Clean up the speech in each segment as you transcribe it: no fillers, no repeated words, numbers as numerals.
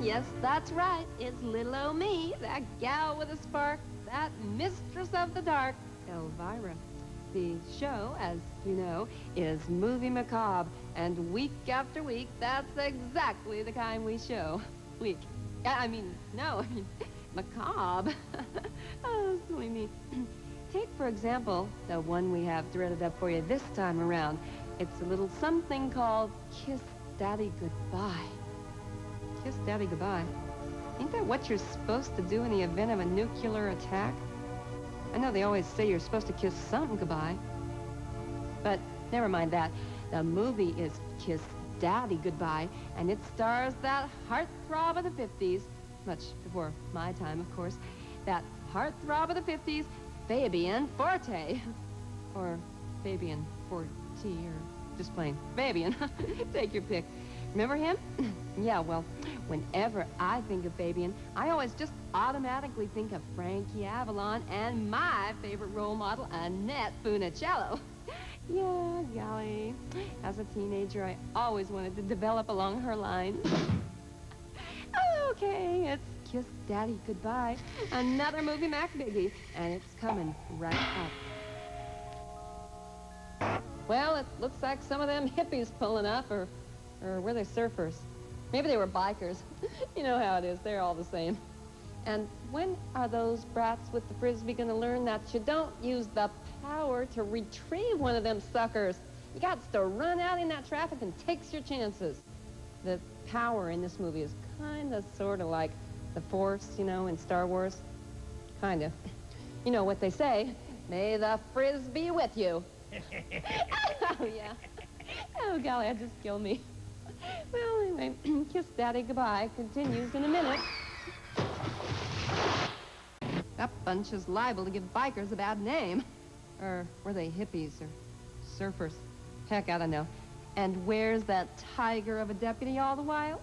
Yes, that's right. It's little old me, that gal with a spark, that mistress of the dark, Elvira. The show, as you know, is Movie Macabre, and week after week, that's exactly the kind we show. Macabre. Oh, silly me. Take, for example, the one we have threaded up for you this time around. It's a little something called Kiss Daddy Goodbye. Kiss Daddy Goodbye. Ain't that what you're supposed to do in the event of a nuclear attack? I know they always say you're supposed to kiss something goodbye. But never mind that. The movie is Kiss Daddy Goodbye, and it stars that heartthrob of the 50s, much before my time, of course, that heartthrob of the 50s, Fabian Forte. Or Fabian Forte, or just plain Fabian. Take your pick. Remember him? Yeah, well, whenever I think of Fabian, I always just automatically think of Frankie Avalon and my favorite role model, Annette Funicello. Yeah, golly. As a teenager, I always wanted to develop along her lines. Okay, it's Kiss Daddy Goodbye, another Movie Mac biggie, and it's coming right up. Well, it looks like some of them hippies pulling up, or were they surfers? Maybe they were bikers. You know how it is, they're all the same. And when are those brats with the frisbee gonna learn that you don't use the power to retrieve one of them suckers? You got to run out in that traffic and takes your chances. The power in this movie is kinda sorta like the Force, you know, in Star Wars. Kinda. You know what they say, may the frisbee be with you. Oh, yeah. Oh, golly, that just killed me. Well, anyway, Kiss Daddy Goodbye continues in a minute. That bunch is liable to give bikers a bad name. Or were they hippies or surfers? Heck, I don't know. And where's that tiger of a deputy all the while?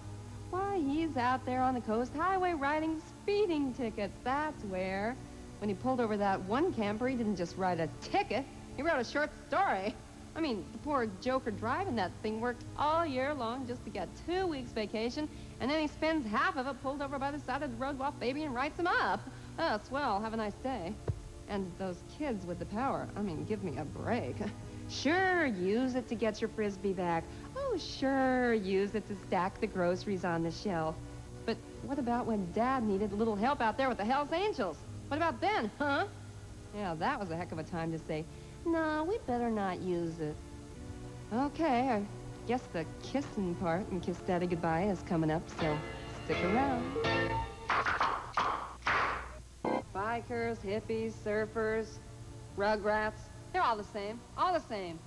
Why, he's out there on the coast highway writing speeding tickets. That's where. When he pulled over that one camper, he didn't just write a ticket. He wrote a short story. I mean, the poor joker driving that thing worked all year long just to get 2 weeks vacation, and then he spends half of it pulled over by the side of the road while Fabian writes him up. Oh, swell. Have a nice day. And those kids with the power, I mean, give me a break. Sure, use it to get your frisbee back. Oh, sure, use it to stack the groceries on the shelf. But what about when Dad needed a little help out there with the Hells Angels? What about then, huh? Yeah, that was a heck of a time to say, no, we better not use it. Okay, I guess the kissing part in Kiss Daddy Goodbye is coming up, so stick around. Bikers, hippies, surfers, rugrats, they're all the same, all the same.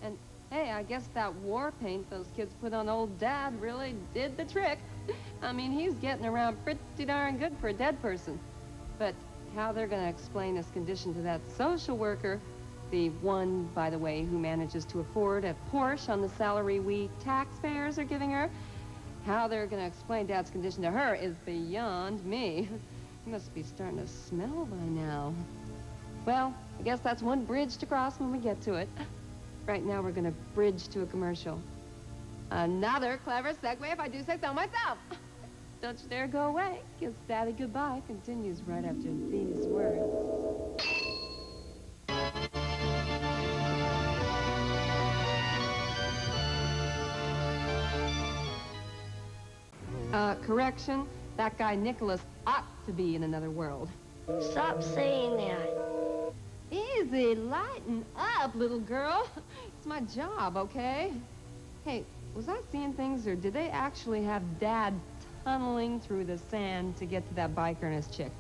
And hey, I guess that war paint those kids put on old Dad really did the trick. I mean, he's getting around pretty darn good for a dead person. But how they're gonna explain this condition to that social worker, the one, by the way, who manages to afford a Porsche on the salary we taxpayers are giving her, how they're gonna explain Dad's condition to her is beyond me. He must be starting to smell by now. Well, I guess that's one bridge to cross when we get to it. Right now, we're gonna bridge to a commercial. Another clever segue, if I do say so myself. Don't you dare go away. Kiss Daddy Goodbye continues right after these words. Correction, that guy Nicholas ought to be in another world. Stop saying that. Easy, lighten up, little girl. It's my job, okay? Hey, was I seeing things, or did they actually have Dad tunneling through the sand to get to that biker and his chick?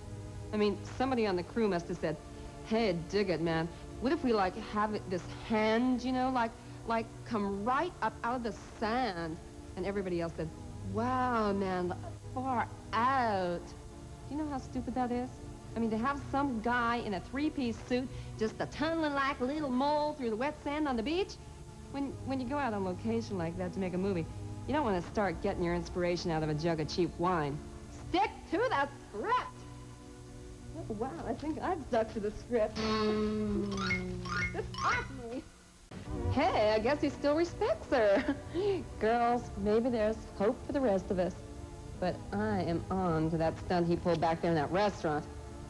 I mean, somebody on the crew must have said, hey, dig it, man. What if we, like, have it, this hand, you know, like come right up out of the sand? And everybody else said, wow, man, far out. Do you know how stupid that is? I mean, to have some guy in a three-piece suit just tunneling like a little mole through the wet sand on the beach? When you go out on location like that to make a movie, you don't want to start getting your inspiration out of a jug of cheap wine. Stick to the script! Oh, wow, I think I've stuck to the script. This off me. Hey, I guess he still respects her. Girls, maybe there's hope for the rest of us. But I am on to that stunt he pulled back there in that restaurant.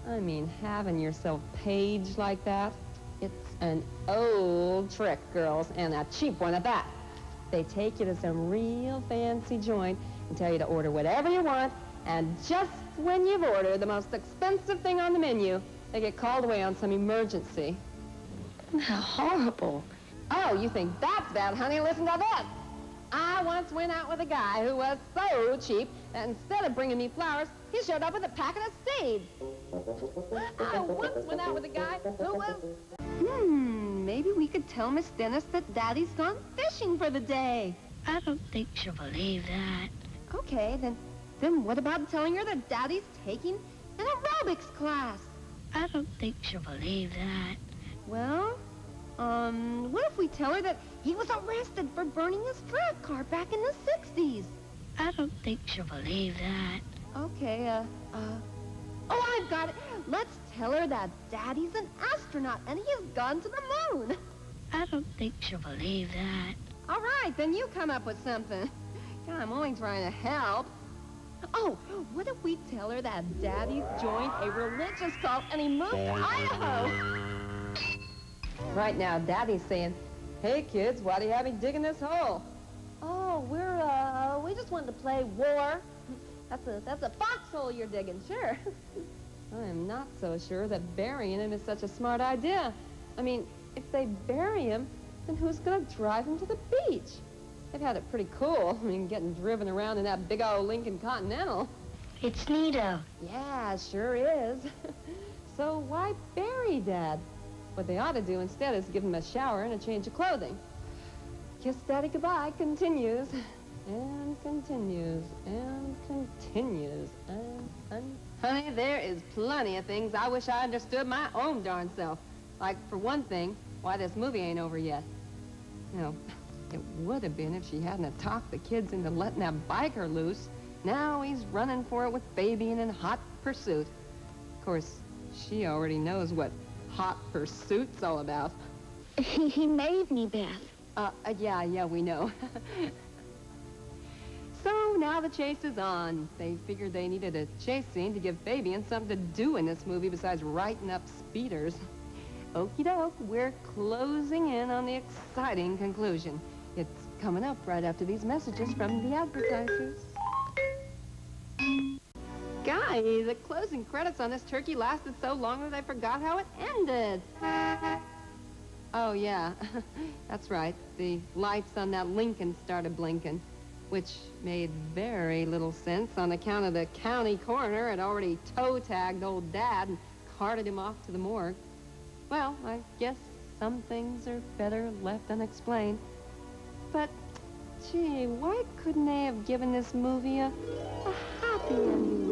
I mean, having yourself paged like that, it's an old trick, girls, and a cheap one at that. They take you to some real fancy joint and tell you to order whatever you want, and just when you've ordered the most expensive thing on the menu, they get called away on some emergency. How horrible. Oh, you think that's bad, honey? Listen to this. I once went out with a guy who was so cheap that instead of bringing me flowers, he showed up with a packet of seeds. I once went out with a guy who was... maybe we could tell Miss Dennis that Daddy's gone fishing for the day. I don't think she'll believe that. Okay, then what about telling her that Daddy's taking an aerobics class? I don't think she'll believe that. Well, what if we tell her that he was arrested for burning his drag car back in the 60s? I don't think she'll believe that. Okay, oh, I've got it. Let's tell her that Daddy's an astronaut and he has gone to the moon. I don't think she'll believe that. All right, then you come up with something. God, I'm only trying to help. Oh, what if we tell her that Daddy's joined a religious cult and he moved to Idaho? Right now, Daddy's saying, "Hey, kids, why do you have me digging this hole?" "Oh, we just wanted to play war." That's a foxhole you're digging, sure. I am not so sure that burying him is such a smart idea. I mean, if they bury him, then who's going to drive him to the beach? They've had it pretty cool. I mean, getting driven around in that big old Lincoln Continental. It's neato. Yeah, sure is. So why bury Dad? What they ought to do instead is give him a shower and a change of clothing. Kiss Daddy goodbye continues, and continues, and continues, and... Honey, there is plenty of things I wish I understood my own darn self. Like, for one thing, why this movie ain't over yet. You know, it would have been if she hadn't have talked the kids into letting that biker loose. Now he's running for it with Baby and in hot pursuit. Of course, she already knows what hot pursuit's all about. He made me, Beth. Yeah, we know. So now the chase is on. They figured they needed a chase scene to give Fabian something to do in this movie besides writing up speeders. Okie doke, we're closing in on the exciting conclusion. It's coming up right after these messages from the advertisers. Guy, the closing credits on this turkey lasted so long that I forgot how it ended. Oh, yeah, that's right. The lights on that Lincoln started blinking, which made very little sense on account of the county coroner had already toe-tagged old Dad and carted him off to the morgue. Well, I guess some things are better left unexplained. But, gee, why couldn't they have given this movie a happy ending?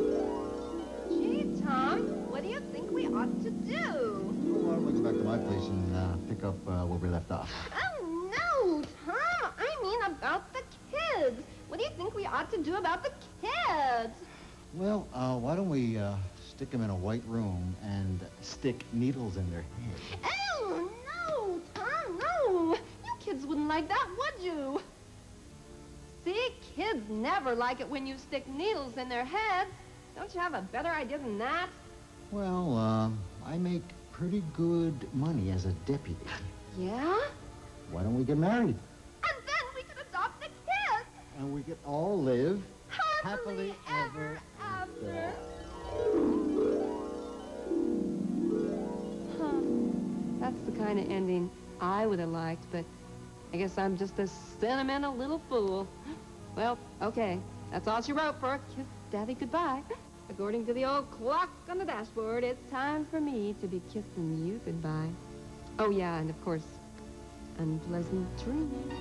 Gee, Tom, what do you think we ought to do? Well, why don't we go back to my place and pick up where we left off? Oh, no, Tom. I mean about the kids. What do you think we ought to do about the kids? Well, why don't we stick them in a white room and stick needles in their head? Oh, no, Tom, no. You kids wouldn't like that, would you? See, kids never like it when you stick needles in their heads. Don't you have a better idea than that? Well, I make pretty good money as a deputy. Yeah? Why don't we get married? And then we could adopt the kids. And we could all live Happily ever after. Huh. That's the kind of ending I would have liked, but I guess I'm just a sentimental little fool. Well, okay. That's all she wrote for Kiss Daddy Goodbye. According to the old clock on the dashboard, it's time for me to be kissing you goodbye. Oh, yeah, and of course, unpleasant dreams.